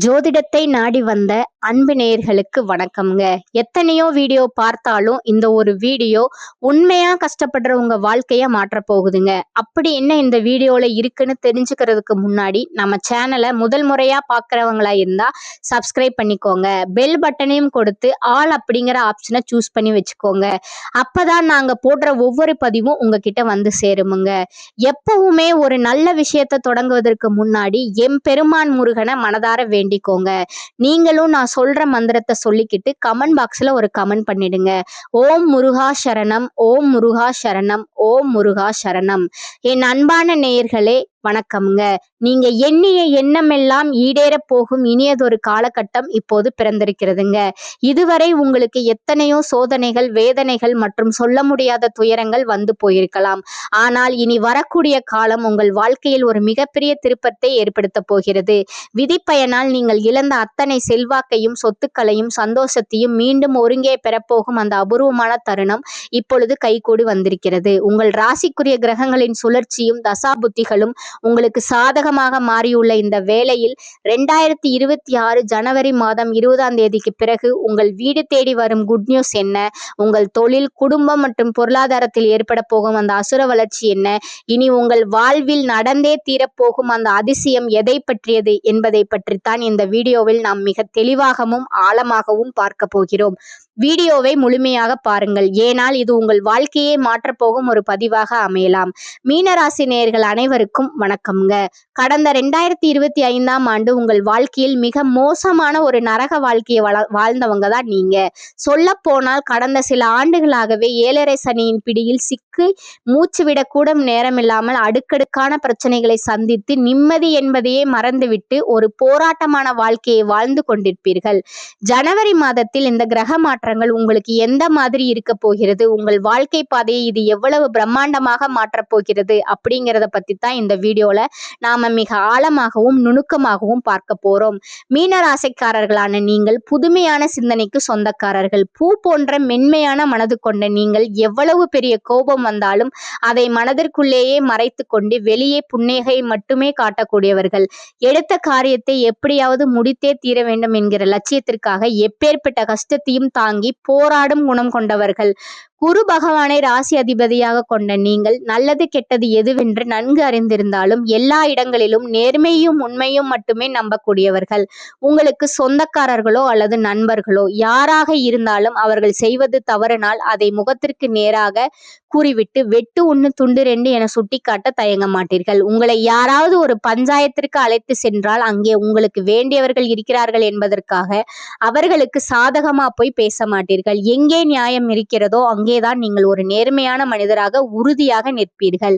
ஜோதிடத்தை நாடி வந்த அன்பு நேயர்களுக்கு வணக்கம்ங்க. எத்தனையோ வீடியோ பார்த்தாலும் இந்த ஒரு வீடியோ உண்மையா கஷ்டப்படுற உங்க வாழ்க்கைய மாற்ற போகுதுங்க. அப்படி என்ன இந்த வீடியோல இருக்குன்னு தெரிஞ்சுக்கிறதுக்கு முன்னாடி நம்ம சேனலை முதல் முறையா பார்க்கறவங்களா இருந்தா சப்ஸ்கிரைப் பண்ணிக்கோங்க. பெல் பட்டனையும் கொடுத்து ஆல் அப்படிங்கிற ஆப்ஷனை சூஸ் பண்ணி வச்சுக்கோங்க. அப்பதான் நாங்க போடுற ஒவ்வொரு பதிவும் உங்ககிட்ட வந்து சேருமுங்க. எப்பவுமே ஒரு நல்ல விஷயத்தை தொடங்குவதற்கு முன்னாடி எம்பெருமான் முருகனை மனதார வேண்டிக்கோங்க. நீங்களும் நான் சொல்ற மந்திரத்தை சொல்லிக்கிட்டு கமெண்ட் பாக்ஸ்ல ஒரு கமெண்ட் பண்ணிடுங்க. ஓம் முருகா சரணம், ஓம் முருகா சரணம், ஓம் முருகா சரணம். என் அன்பான நேயர்களே வணக்கம்ங்க. நீங்க எண்ணிய எண்ணமெல்லாம் ஈடேற போகும் இனியதொரு காலகட்டம் இப்போது பிறந்திருக்கிறதுங்க. இதுவரை உங்களுக்கு எத்தனையோ சோதனைகள், வேதனைகள் மற்றும் சொல்ல முடியாத துயரங்கள் வந்து போயிருக்கலாம். ஆனால் இனி வரக்கூடிய காலம் உங்கள் வாழ்க்கையில் ஒரு மிகப்பெரிய திருப்பத்தை ஏற்படுத்த போகிறது. விதிப்பயனால் நீங்கள் இழந்த அத்தனை செல்வாக்கையும், சொத்துக்களையும், சந்தோஷத்தையும் மீண்டும் ஒருங்கே பெறப்போகும் அந்த அபூர்வமான தருணம் இப்பொழுது கைகூடி வந்திருக்கிறது. உங்கள் ராசிக்குரிய கிரகங்களின் சுழற்சியும் தசாபுத்திகளும் உங்களுக்கு சாதகமாக மாறியுள்ள இந்த வேளையில் 2026 ஜனவரி மாதம் 20ஆம் தேதிக்கு பிறகு உங்கள் வீடு தேடி வரும் குட் நியூஸ் என்ன, உங்கள் தொழில், குடும்பம் மற்றும் பொருளாதாரத்தில் ஏற்பட போகும் அந்த அசுர வளர்ச்சி என்ன, இனி உங்கள் வாழ்வில் நடந்தே தீரப்போகும் அந்த அதிசயம் எதை பற்றியது என்பதை பற்றித்தான் இந்த வீடியோவில் நாம் மிக தெளிவாகவும் ஆழமாகவும் பார்க்க போகிறோம். வீடியோவை முழுமையாக பாருங்கள். ஏனால் இது உங்கள் வாழ்க்கையை மாற்றப்போகும் ஒரு பதிவாக அமையலாம். மீனராசி நேயர்கள் அனைவருக்கும் வணக்கம்ங்க. கடந்த 2025ஆம் ஆண்டு உங்கள் வாழ்க்கையில் மிக மோசமான ஒரு நரக வாழ்க்கையை வாழ்ந்தவங்க தான் நீங்க. சொல்ல போனால் கடந்த சில ஆண்டுகளாகவே 7.5 சனியின் பிடியில் சிக்கி மூச்சு விடக்கூட நேரமில்லாமல் அடுக்கடுக்கான பிரச்சனைகளை சந்தித்து நிம்மதி என்பதையே மறந்துவிட்டு ஒரு போராட்டமான வாழ்க்கையை வாழ்ந்து கொண்டிருப்பீர்கள். ஜனவரி மாதத்தில் இந்த கிரக மாற்றங்கள் உங்களுக்கு எந்த மாதிரி இருக்க போகிறது, உங்கள் வாழ்க்கை பாதையை இது எவ்வளவு பிரம்மாண்டமாக மாற்றப் போகிறது அப்படிங்கிறத பத்தி தான் இந்த வீடியோல நாம மிக ஆழமாகவும் நுணுக்கமாகவும் பார்க்க போறோம். மீனராசிக்காரர்களான நீங்கள் புதுமையான சிந்தனைக்கு சொந்தக்காரர்கள். பூ போன்ற மென்மையான மனது கொண்ட நீங்கள் எவ்வளவு பெரிய கோபம் வந்தாலும் அதை மனதிற்குள்ளேயே மறைத்து கொண்டு வெளியே புன்னகை மட்டுமே காட்டக்கூடியவர்கள். எடுத்த காரியத்தை எப்படியாவது முடித்தே தீர வேண்டும் என்கிற லட்சியத்திற்காக எப்பேற்பட்ட கஷ்டத்தையும் தாங்கி போராடும் குணம் கொண்டவர்கள். குரு பகவானை ராசி அதிபதியாக கொண்ட நீங்கள் நல்லது கெட்டது எதுவென்று நன்கு அறிந்திருந்தாலும் எல்லா இடங்களிலும் நேர்மையும் உண்மையும் மட்டுமே நம்பக்கூடியவர்கள். உங்களுக்கு சொந்தக்காரர்களோ அல்லது நண்பர்களோ யாராக இருந்தாலும் அவர்கள் செய்வது தவறினால் அதை முகத்திற்கு நேராக கூறிவிட்டு வெட்டு ஒன்று துண்டு 2 என சுட்டிக்காட்ட தயங்க மாட்டீர்கள். உங்களை யாராவது ஒரு பஞ்சாயத்திற்கு அழைத்து சென்றால் அங்கே உங்களுக்கு வேண்டியவர்கள் இருக்கிறார்கள் என்பதற்காக அவர்களுக்கு சாதகமா போய் பேச மாட்டீர்கள். எங்கே நியாயம் இருக்கிறதோ அங்கேதான் நீங்கள் ஒரு நேர்மையான மனிதராக உறுதியாக நிற்பீர்கள்.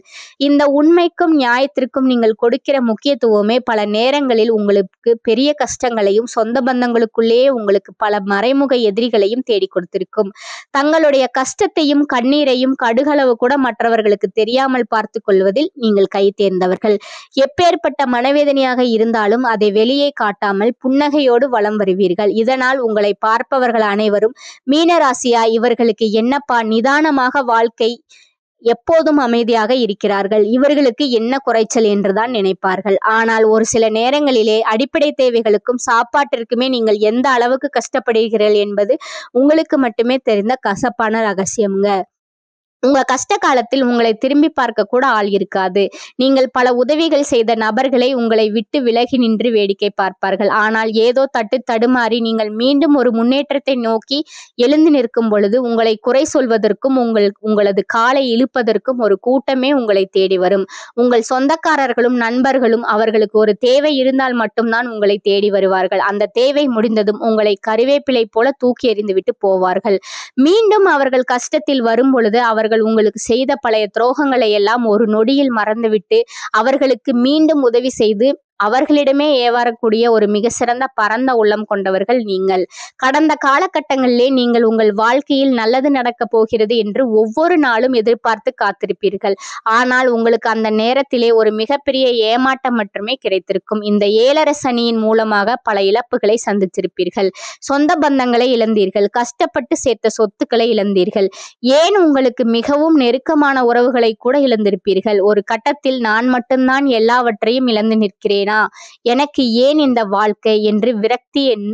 இந்த உண்மைக்கும் நியாயத்திற்கும் நீங்கள் கொடுக்கிற முக்கியத்துவமே பல நேரங்களில் உங்களுக்கு பெரிய கஷ்டங்களையும் சொந்த பந்தங்களுக்குள்ளேயே உங்களுக்கு பல மறைமுக எதிரிகளையும் தேடி கொடுத்திருக்கும். தங்களுடைய கஷ்டத்தையும் கண்ணீரையும் கடுகளவு கூட மற்றவர்களுக்கு தெரியாமல் பார்த்து கொள்வதில் நீங்கள் கை தேர்ந்தவர்கள். எப்பேற்பட்ட மனவேதனையாக இருந்தாலும் அதை வெளியே காட்டாமல் புன்னகையோடு வலம் வருவீர்கள். இதனால் உங்களை பார்ப்பவர்கள் அனைவரும் மீனராசியா இவர்களுக்கு என்னப்பா நிதானமாக வாழ்க்கை, எப்போதும் அமைதியாக இருக்கிறார்கள், இவர்களுக்கு என்ன குறைச்சல் என்றுதான் நினைப்பார்கள். ஆனால் ஒரு சில நேரங்களிலே அடிப்படை தேவைகளுக்கும் சாப்பாட்டிற்குமே நீங்கள் எந்த அளவுக்கு கஷ்டப்படுகிறீர்கள் என்பது உங்களுக்கு மட்டுமே தெரிந்த கசப்பான ரகசியம்ங்க. உங்க கஷ்ட காலத்தில் உங்களை திரும்பி பார்க்க கூட ஆள் இருக்காது. நீங்கள் பல உதவிகள் செய்த நபர்களை உங்களை விட்டு விலகி நின்று வேடிக்கை பார்ப்பார்கள். ஆனால் ஏதோ தடுமாறி நீங்கள் மீண்டும் ஒரு முன்னேற்றத்தை நோக்கி எழுந்து நிற்கும் பொழுது உங்களை குறை சொல்வதற்கும் உங்களது காலை இழுப்பதற்கும் ஒரு கூட்டமே உங்களை தேடி வரும். உங்கள் சொந்தக்காரர்களும் நண்பர்களும் அவர்களுக்கு ஒரு தேவை இருந்தால் மட்டும்தான் உங்களை தேடி வருவார்கள். அந்த தேவை முடிந்ததும் உங்களை கறிவேப்பிலை போல தூக்கி எறிந்துவிட்டு போவார்கள். மீண்டும் அவர்கள் கஷ்டத்தில் வரும் பொழுது அவர்கள் உங்களுக்கு செய்த பழைய துரோகங்களை எல்லாம் ஒரு நொடியில் மறந்துவிட்டு அவர்களுக்கு மீண்டும் உதவி செய்து அவர்களிடமே ஏவாறக்கூடிய ஒரு மிக சிறந்த பரந்த உள்ளம் கொண்டவர்கள் நீங்கள். கடந்த காலகட்டங்களிலே நீங்கள் உங்கள் வாழ்க்கையில் நல்லது நடக்க போகிறது என்று ஒவ்வொரு நாளும் எதிர்பார்த்து காத்திருப்பீர்கள். ஆனால் உங்களுக்கு அந்த நேரத்திலே ஒரு மிகப்பெரிய ஏமாற்றம் மட்டுமே கிடைத்திருக்கும். இந்த 7.5 சனியின் மூலமாக பல இழப்புகளை சந்திச்சிருப்பீர்கள். சொந்த பந்தங்களை இழந்தீர்கள். கஷ்டப்பட்டு சேர்த்த சொத்துக்களை இழந்தீர்கள். ஏன் உங்களுக்கு மிகவும் நெருக்கமான உறவுகளை கூட இழந்திருப்பீர்கள். ஒரு கட்டத்தில் நான் மட்டும்தான் எல்லாவற்றையும் இழந்து நிற்கிறேன், வாழ்வேனா, எனக்கு ஏன் இந்த வாழ்க்கை என்று விரக்தியின்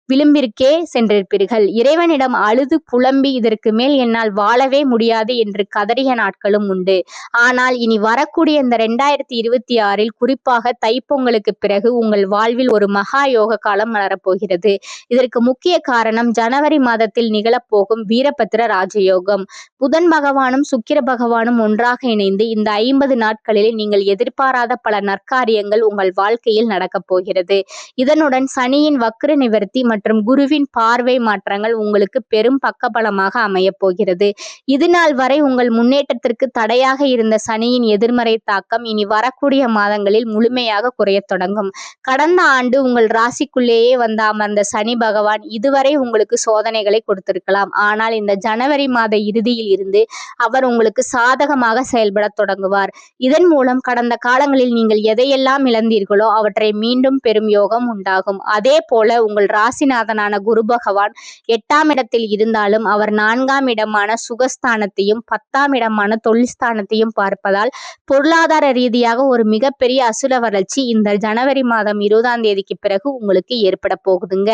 விளிம்பிற்கே சென்றிருப்பீர்கள். இறைவனிடம் அழுது புலம்பி இதற்கு மேல் என்னால் வாழவே முடியாது என்று கதறிய நாட்களும் உண்டு. ஆனால் இனி வரக்கூடிய இந்த 2026 குறிப்பாக தைப்பொங்கலுக்கு பிறகு உங்கள் வாழ்வில் ஒரு மகா யோக காலம் மலரப்போகிறது. இதற்கு முக்கிய காரணம் ஜனவரி மாதத்தில் நிகழப்போகும் வீரபத்திர ராஜயோகம். புதன் பகவானும் சுக்கிர பகவானும் ஒன்றாக இணைந்து இந்த 50 நாட்களில் நீங்கள் எதிர்பாராத பல நற்காரியங்கள் உங்கள் வாழ்க்கையில் நடக்கப் போகிறது. இதனுடன் சனியின் வக்ர நிவர்த்தி மற்றும் குருவின் பார்வை மாற்றங்கள் உங்களுக்கு பெரும் பக்கபலமாக அமையப் போகிறது. இதுநாள் வரை உங்கள் முன்னேற்றத்திற்கு தடையாக இருந்த சனியின் எதிர்மறை தாக்கம் இனி வரக்கூடிய மாதங்களில் முழுமையாக குறையத் தொடங்கும். கடந்த ஆண்டு உங்கள் ராசிக்குள்ளேயே வந்த அமர்ந்த சனி பகவான் இதுவரை உங்களுக்கு சோதனைகளை கொடுத்திருக்கலாம். ஆனால் இந்த ஜனவரி மாத இறுதியில் இருந்து அவர் உங்களுக்கு சாதகமாக செயல்பட தொடங்குவார். இதன் மூலம் கடந்த காலங்களில் நீங்கள் எதையெல்லாம் இழந்தீர்களோ அவற்றை மீண்டும் பெறும் யோகம் உண்டாகும். அதே போல உங்கள் ராசிநாதனான குரு பகவான் 8ஆம் இடத்தில் இருந்தாலும் அவர் 4ஆம் இடமான சுகஸ்தானத்தையும் 10ஆம் இடமான தொழில்ஸ்தானத்தையும் பார்ப்பதால் பொருளாதார ரீதியாக ஒரு மிகப்பெரிய அசுர வளர்ச்சி இந்த ஜனவரி மாதம் 20ஆம் தேதிக்கு பிறகு உங்களுக்கு ஏற்பட போகுதுங்க.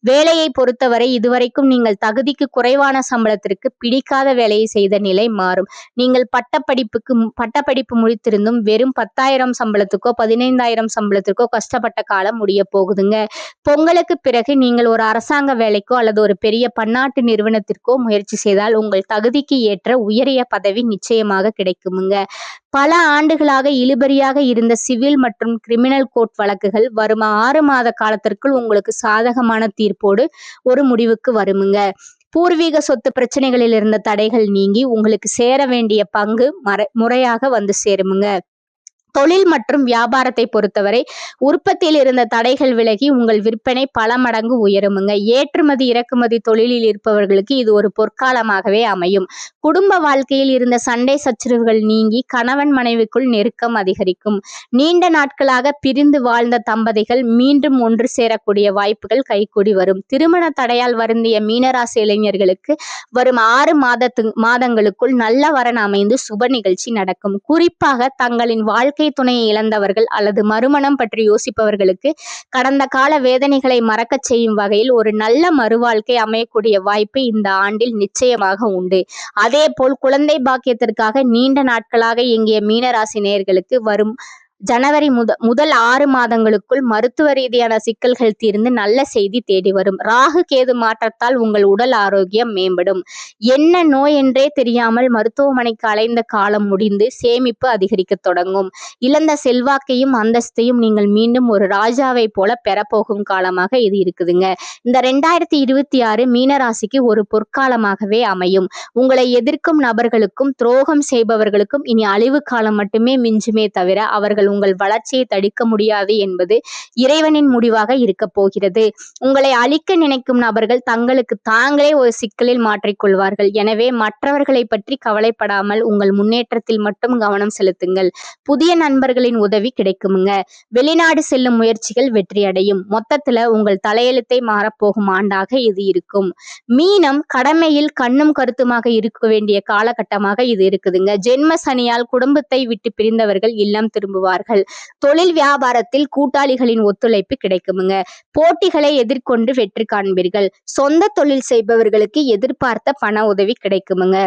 வேலையை பொறுத்தவரை இதுவரைக்கும் நீங்கள் தகுதிக்கு குறைவான சம்பளத்திற்கு பிடிக்காத வேலையை செய்த நிலை மாறும். நீங்கள் பட்டப்படிப்பு முடித்திருந்தும் வெறும் 10,000 சம்பளத்துக்கோ 15,000 சம்பளத்திற்கோ கஷ்டப்பட்ட காலம் முடிய போகுதுங்க. பொங்கலுக்கு பிறகு நீங்கள் ஒரு அரசாங்க வேலைக்கோ அல்லது ஒரு பெரிய பன்னாட்டு நிறுவனத்திற்கோ முயற்சி செய்தால் உங்கள் தகுதிக்கு ஏற்ற உயரிய பதவி நிச்சயமாக கிடைக்குமுங்க. பல ஆண்டுகளாக இழுபறியாக இருந்த சிவில் மற்றும் கிரிமினல் கோர்ட் வழக்குகள் வரும் 6 மாத காலத்திற்குள் உங்களுக்கு சாதகமான தீர்ப்போடு ஒரு முடிவுக்கு வருமுங்க. பூர்வீக சொத்து பிரச்சனைகளில் இருந்த தடைகள் நீங்கி உங்களுக்கு சேர வேண்டிய பங்கு முறையாக வந்து சேருமுங்க. தொழில் மற்றும் வியாபாரத்தை பொறுத்தவரை உற்பத்தியில் இருந்த தடைகள் விலகி உங்கள் விற்பனை பல மடங்கு உயருமுங்க. ஏற்றுமதி இறக்குமதி தொழிலில் இருப்பவர்களுக்கு இது ஒரு பொற்காலமாகவே அமையும். குடும்ப வாழ்க்கையில் இருந்த சண்டை சச்சரவுகள் நீங்கி கணவன் மனைவிக்குள் நெருக்கம் அதிகரிக்கும். நீண்ட நாட்களாக பிரிந்து வாழ்ந்த தம்பதிகள் மீண்டும் ஒன்று சேரக்கூடிய வாய்ப்புகள் கைகூடி வரும். திருமண தடையால் வருந்திய மீனராசி இளைஞர்களுக்கு வரும் 6 மாதங்களுக்குள் நல்ல வரன் அமைந்து சுப நிகழ்ச்சி நடக்கும். குறிப்பாக தங்களின் வாழ்க்கை துணையை இழந்தவர்கள் அல்லது மறுமணம் பற்றி யோசிப்பவர்களுக்கு கடந்த கால வேதனைகளை மறக்கச் செய்யும் வகையில் ஒரு நல்ல மறுவாழ்க்கை அமையக்கூடிய வாய்ப்பு இந்த ஆண்டில் நிச்சயமாக உண்டு. அதேபோல் குழந்தை பாக்கியத்திற்காக நீண்ட நாட்களாக இயங்கிய மீனராசி நேயர்களுக்கு வரும் ஜனவரி முதல் 6 மாதங்களுக்குள் மருத்துவ ரீதியான சிக்கல்கள் தீர்ந்து நல்ல செய்தி தேடி வரும். ராகு கேது மாற்றத்தால் உங்கள் உடல் ஆரோக்கியம் மேம்படும். என்ன நோய் என்றே தெரியாமல் மருத்துவமனைக்கு அலைந்த காலம் முடிந்து சேமிப்பு அதிகரிக்க தொடங்கும். இழந்த செல்வாக்கையும் அந்தஸ்தையும் நீங்கள் மீண்டும் ஒரு ராஜாவை போல பெறப்போகும் காலமாக இது இருக்குதுங்க. இந்த 2026 மீனராசிக்கு ஒரு பொற்காலமாகவே அமையும். உங்களை எதிர்க்கும் நபர்களுக்கும் துரோகம் செய்பவர்களுக்கும் இனி அழிவு காலம் மட்டுமே மிஞ்சுமே தவிர அவர்கள் உங்கள் வளர்ச்சியை தடுக்க முடியாது என்பது இறைவனின் முடிவாக இருக்க போகிறது. உங்களை அழிக்க நினைக்கும் நபர்கள் தங்களுக்கு தாங்களே ஒரு சிக்கலில் மாற்றிக்கொள்வார்கள். எனவே மற்றவர்களை பற்றி கவலைப்படாமல் உங்கள் முன்னேற்றத்தில் மட்டும் கவனம் செலுத்துங்கள். புதிய நண்பர்களின் உதவி கிடைக்குமுங்க. வெளிநாடு செல்லும் முயற்சிகள் வெற்றியடையும். மொத்தத்துல உங்கள் தலையெழுத்தை மாறப்போகும் ஆண்டாக இது இருக்கும். மீனம் கடமையில் கண்ணும் கருத்துமாக இருக்க வேண்டிய காலகட்டமாக இது இருக்குதுங்க. ஜென்ம சனியால் குடும்பத்தை விட்டு பிரிந்தவர்கள் இல்லம் திரும்புவார்கள். தொழில் வியாபாரத்தில் கூட்டாளிகளின் ஒத்துழைப்பு கிடைக்குமுங்க. போட்டிகளை எதிர்கொண்டு வெற்றி காண்பீர்கள். சொந்த தொழில் செய்பவர்களுக்கு எதிர்பார்த்த பண உதவி கிடைக்குமுங்க.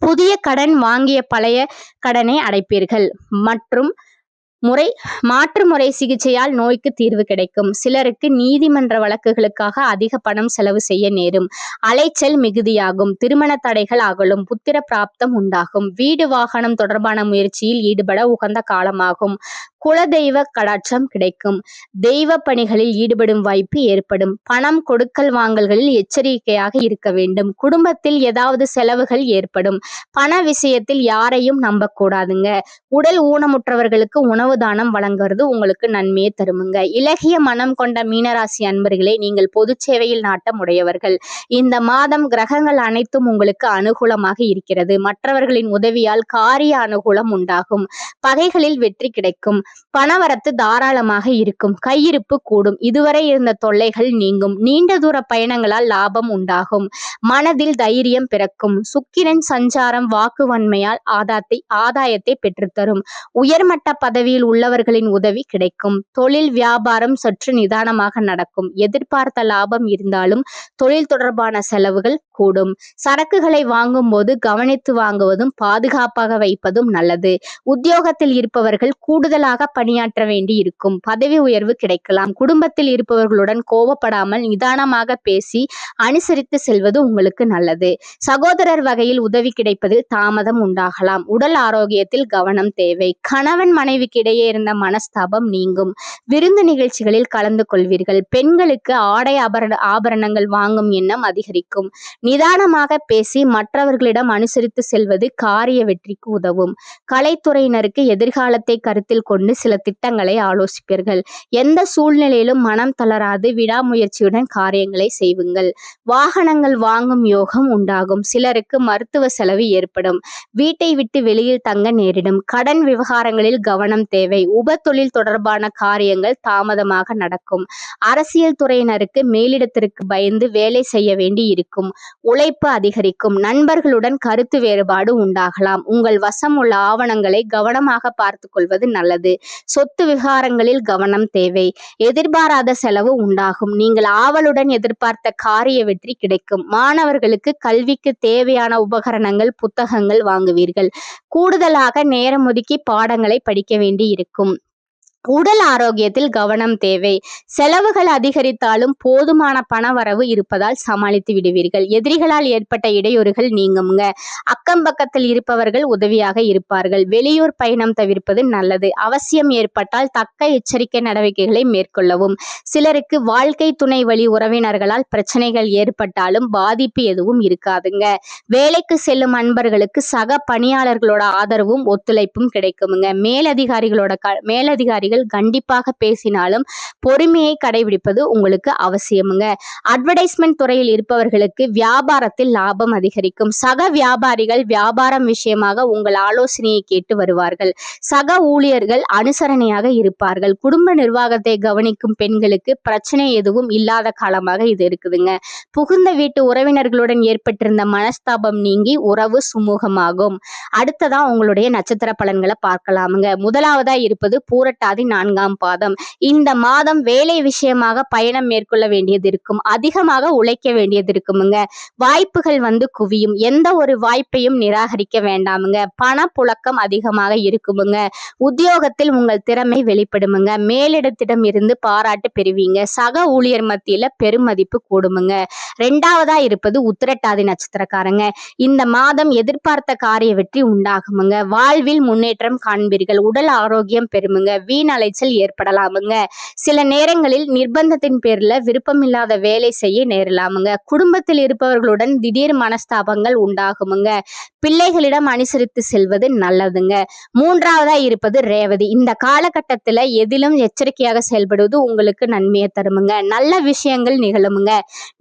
புதிய கடன் வாங்கிய பழைய கடனை அடைப்பீர்கள். மற்றும் மாற்று முறை சிகிச்சையால் நோய்க்கு தீர்வு கிடைக்கும். சிலருக்கு நீதிமன்ற வழக்குகளுக்காக அதிக பணம் செலவு செய்ய நேரும். அலைச்சல் மிகுதியாகும். திருமண தடைகள் அகலும். புத்திர பிராப்தம் உண்டாகும். வீடு வாகனம் தொடர்பான முயற்சியில் ஈடுபட உகந்த காலமாகும். குலதெய்வ கடாட்சம் கிடைக்கும். தெய்வ பணிகளில் ஈடுபடும் வாய்ப்பு ஏற்படும். பணம் கொடுக்கல் வாங்கல்களில் எச்சரிக்கையாக இருக்க வேண்டும். குடும்பத்தில் ஏதாவது செலவுகள் ஏற்படும். பண விஷயத்தில் யாரையும் நம்பக்கூடாதுங்க. உடல் ஊனமுற்றவர்களுக்கு உணவு தானம் வழங்குறது உங்களுக்கு நன்மையை தருமுங்க. இலகிய மனம் கொண்ட மீனராசி அன்பர்களே, நீங்கள் பொது சேவையில் நாட்டம் உடையவர்கள். இந்த மாதம் கிரகங்கள் அனைத்தும் உங்களுக்கு அனுகூலமாக இருக்கிறது. மற்றவர்களின் உதவியால் காரிய அனுகூலம் உண்டாகும். பகைகளில் வெற்றி கிடைக்கும். பணவரத்து தாராளமாக இருக்கும். கையிருப்பு கூடும். இதுவரை இருந்த தொல்லைகள் நீங்கும். நீண்ட தூர பயணங்களால் லாபம் உண்டாகும். மனதில் தைரியம் பிறக்கும். சுக்கிரன் சஞ்சாரம் வாக்குவன்மையால் ஆதாயத்தை பெற்றுத்தரும். உயர்மட்ட பதவி துறையில் உள்ளவர்களின் உதவி கிடைக்கும். தொழில் வியாபாரம் சற்று நிதானமாக நடக்கும். எதிர்பார்த்த லாபம் இருந்தாலும் தொழில் தொடர்பான செலவுகள் கூடும். சரக்குகளை வாங்கும் போது கவனித்து வாங்குவதும் பாதுகாப்பாக வைப்பதும் நல்லது. உத்தியோகத்தில் இருப்பவர்கள் கூடுதலாக பணியாற்ற வேண்டி இருக்கும். பதவி உயர்வு கிடைக்கலாம். குடும்பத்தில் இருப்பவர்களுடன் கோபப்படாமல் நிதானமாக பேசி அனுசரித்து செல்வது உங்களுக்கு நல்லது. சகோதரர் வகையில் உதவி கிடைப்பதில் தாமதம் உண்டாகலாம். உடல் ஆரோக்கியத்தில் கவனம் தேவை. கணவன் மனைவிக்கு இடையே இருந்த மனஸ்தாபம் நீங்கும். விருந்து நிகழ்ச்சிகளில் கலந்து கொள்வீர்கள். பெண்களுக்கு ஆடை ஆபரணங்கள் வாங்கும் எண்ணம் அதிகரிக்கும். நிதானமாக பேசி மற்றவர்களிடம் அனுசரித்து செல்வது காரிய வெற்றிக்கு உதவும். கலைத்துறையினருக்கு எதிர்காலத்தை கருத்தில் கொண்டு சில திட்டங்களை ஆலோசிப்பீர்கள். எந்த சூழ்நிலையிலும் மனம் தளராது விடாமுயற்சியுடன் காரியங்களை செய்வுங்கள். வாகனங்கள் வாங்கும் யோகம் உண்டாகும். சிலருக்கு மருத்துவ செலவு ஏற்படும். வீட்டை விட்டு வெளியில் தங்க நேரிடும். கடன் விவகாரங்களில் கவனம் தேவை. உப தொழில் தொடர்பான காரியங்கள் தாமதமாக நடக்கும். அரசியல் துறையினருக்கு மேலிடத்திற்கு பயந்து வேலை செய்ய வேண்டி இருக்கும். உழைப்பு அதிகரிக்கும். நண்பர்களுடன் கருத்து வேறுபாடு உண்டாகலாம். உங்கள் வசம் உள்ள ஆவணங்களை கவனமாக பார்த்து கொள்வது நல்லது. சொத்து விவகாரங்களில் கவனம் தேவை. எதிர்பாராத செலவு உண்டாகும். நீங்கள் ஆவலுடன் எதிர்பார்த்த காரிய வெற்றி கிடைக்கும். மாணவர்களுக்கு கல்விக்கு தேவையான உபகரணங்கள் புத்தகங்கள் வாங்குவீர்கள். கூடுதலாக நேரம் ஒதுக்கி பாடங்களை படிக்க வேண்டி இருக்கும். உடல் ஆரோக்கியத்தில் கவனம் தேவை. செலவுகள் அதிகரித்தாலும் போதுமான பண வரவு இருப்பதால் சமாளித்து விடுவீர்கள். எதிரிகளால் ஏற்பட்ட இடையூறுகள் நீங்குங்க. அக்கம் பக்கத்தில் இருப்பவர்கள் உதவியாக இருப்பார்கள். வெளியூர் பயணம் தவிர்ப்பது நல்லது. அவசியம் ஏற்பட்டால் தக்க எச்சரிக்கை நடவடிக்கைகளை மேற்கொள்ளவும். சிலருக்கு வாழ்க்கை துணை வழி உறவினர்களால் பிரச்சனைகள் ஏற்பட்டாலும் பாதிப்பு எதுவும் இருக்காதுங்க. வேலைக்கு செல்லும் அன்பர்களுக்கு சக பணியாளர்களோட ஆதரவும் ஒத்துழைப்பும் கிடைக்குமுங்க. மேலதிகாரிகள் கண்டிப்பாக பேசினாலும் பொறுமையை கடைபிடிப்பது உங்களுக்கு அவசியமுங்க. அட்வர்டைஸ்மெண்ட் துறையில் இருப்பவர்களுக்கு வியாபாரத்தில் லாபம் அதிகரிக்கும். சக வியாபாரிகள் வியாபாரம் விஷயமாக உங்கள் ஆலோசனையை கேட்டு வருவார்கள். சக ஊழியர்கள் அனுசரணையாக இருப்பார்கள். குடும்ப நிர்வாகத்தை கவனிக்கும் பெண்களுக்கு பிரச்சனை எதுவும் இல்லாத காலமாக இது இருக்குதுங்க. புகுந்த வீட்டு உறவினர்களுடன் ஏற்பட்டிருந்த மனஸ்தாபம் நீங்கி உறவு சுமூகமாகும். அடுத்ததா உங்களுடைய நட்சத்திர பலன்களை பார்க்கலாமுங்க. முதலாவதா இருப்பது பூரட்டாதி 4ஆம் பாதம். இந்த மாதம் வேலை விஷயமாக பயணம் மேற்கொள்ள வேண்டியது இருக்கும். அதிகமாக உழைக்க வேண்டியது இருக்குமுங்க. வாய்ப்புகள் வந்து குவியும். எந்த ஒரு வாய்ப்பையும் நிராகரிக்க வேண்டாமுங்க. பணப்புழக்கம் அதிகமாக இருக்குமுங்க. உத்தியோகத்தில் உங்கள் திறமை வெளிப்படுமுங்க. மேலிடத்திடம் இருந்து பாராட்டு பெறுவீங்க. சக ஊழியர் மத்தியில பெருமதிப்பு கூடுமுங்க. இரண்டாவதா இருப்பது உத்திரட்டாதி நட்சத்திரக்காரங்க. இந்த மாதம் எதிர்பார்த்த காரிய வெற்றி உண்டாகுமுங்க. வாழ்வில் முன்னேற்றம் காண்பீர்கள். உடல் ஆரோக்கியம் பெறுமுங்க. வீண் அலைச்சல் ஏற்படலாமுங்க. சில நேரங்களில் நிர்பந்தத்தின் பேர்ல விருப்பமில்லாத வேலை செய்ய நேரலாமுங்க. குடும்பத்தில் இருப்பவர்களுடன் திடீர் மனஸ்தாபங்கள் உண்டாகுமுங்க. பிள்ளைகளிடம் அனுசரித்து செல்வது நல்லதுங்க. மூன்றாவதா இருப்பது ரேவதி. இந்த காலகட்டத்துல எதிலும் எச்சரிக்கையாக செயல்படுவது உங்களுக்கு நன்மையை தருமுங்க. நல்ல விஷயங்கள் நிகழுமுங்க.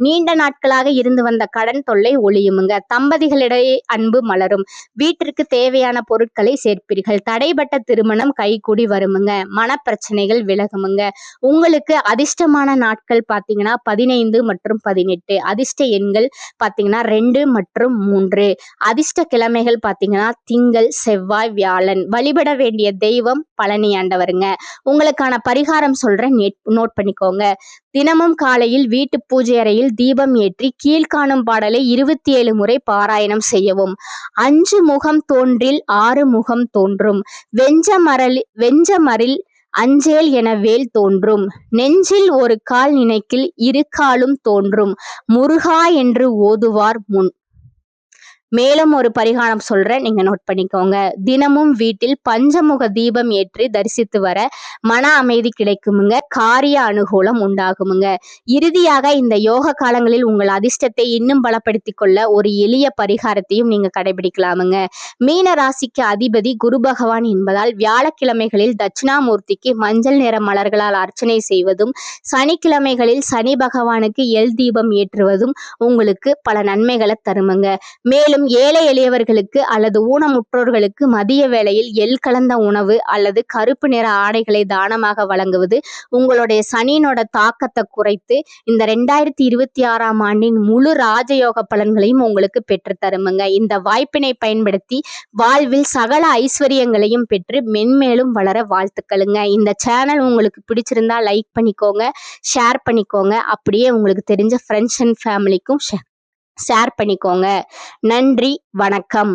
நீண்ட நாட்களாக இருந்து வந்த கடன் தொல்லை ஒழியுமுங்க. தம்பதிகளிடையே அன்பு மலரும். வீட்டிற்கு தேவையான பொருட்களை சேர்ப்பீர்கள். தடைபட்ட திருமணம் கைகூடி வருமுங்க. மனப்பிரச்சனைகள் விலகுமுங்க. உங்களுக்கு அதிர்ஷ்டமான நாட்கள் பார்த்தீங்கன்னா 15 மற்றும் 18. அதிர்ஷ்ட எண்கள் பார்த்தீங்கன்னா 2 மற்றும் 3. அதிர்ஷ்ட கிழமைகள் பார்த்தீங்கன்னா திங்கள், செவ்வாய், வியாழன். வழிபட வேண்டிய தெய்வம் பழனி ஆண்டவருங்க. உங்களுக்கான பரிகாரம் சொல்றேன், நோட் பண்ணிக்கோங்க. தினமும் காலையில் வீட்டு பூஜை அறையில் தீபம் ஏற்றி கீழ்காணும் பாடலை 27 முறை பாராயணம் செய்யவும். 5 முகம் தோன்றில் 6 முகம் தோன்றும். வெஞ்சமரில் அஞ்சேல் என வேல் தோன்றும். நெஞ்சில் ஒரு கால் நினைக்கில் 2 காலும் தோன்றும். முருகா என்று ஓதுவார் முன். மேலும் ஒரு பரிகாரம் சொல்றேன், நீங்க நோட் பண்ணிக்கோங்க. தினமும் வீட்டில் பஞ்சமுக தீபம் ஏற்றி தரிசித்து வர மன அமைதி கிடைக்குமுங்க. காரிய அனுகூலம் உண்டாகுமுங்க. இறுதியாக இந்த யோக காலங்களில் உங்கள் அதிர்ஷ்டத்தை இன்னும் பலப்படுத்திக் கொள்ள ஒரு எளிய பரிகாரத்தையும் நீங்க கடைபிடிக்கலாமுங்க. மீன ராசிக்கு அதிபதி குரு பகவான் என்பதால் வியாழக்கிழமைகளில் தட்சிணாமூர்த்திக்கு மஞ்சள் நிற மலர்களால் அர்ச்சனை செய்வதும், சனிக்கிழமைகளில் சனி பகவானுக்கு எல் தீபம் ஏற்றுவதும் உங்களுக்கு பல நன்மைகளை தருமுங்க. மேலும் மேலும் ஏழை எளியவர்களுக்கு அல்லது ஊனமுற்றோர்களுக்கு மதிய வேளையில் எள் கலந்த உணவு அல்லது கருப்பு நிற ஆடைகளை தானமாக வழங்குவது உங்களுடைய சனியினோட தாக்கத்தை குறைத்து இந்த 2026ஆம் ஆண்டின் முழு ராஜயோக பலன்களையும் உங்களுக்கு பெற்றுத்தருமுங்க. இந்த வாய்ப்பினை பயன்படுத்தி வாழ்வில் சகல ஐஸ்வர்யங்களையும் பெற்று மென்மேலும் வளர வாழ்த்துக்களுங்க. இந்த சேனல் உங்களுக்கு பிடிச்சிருந்தா லைக் பண்ணிக்கோங்க, ஷேர் பண்ணிக்கோங்க. அப்படியே உங்களுக்கு தெரிஞ்ச ஃப்ரெண்ட்ஸ் அண்ட் ஃபேமிலிக்கும் ஷேர் பண்ணிக்கோங்க. நன்றி, வணக்கம்.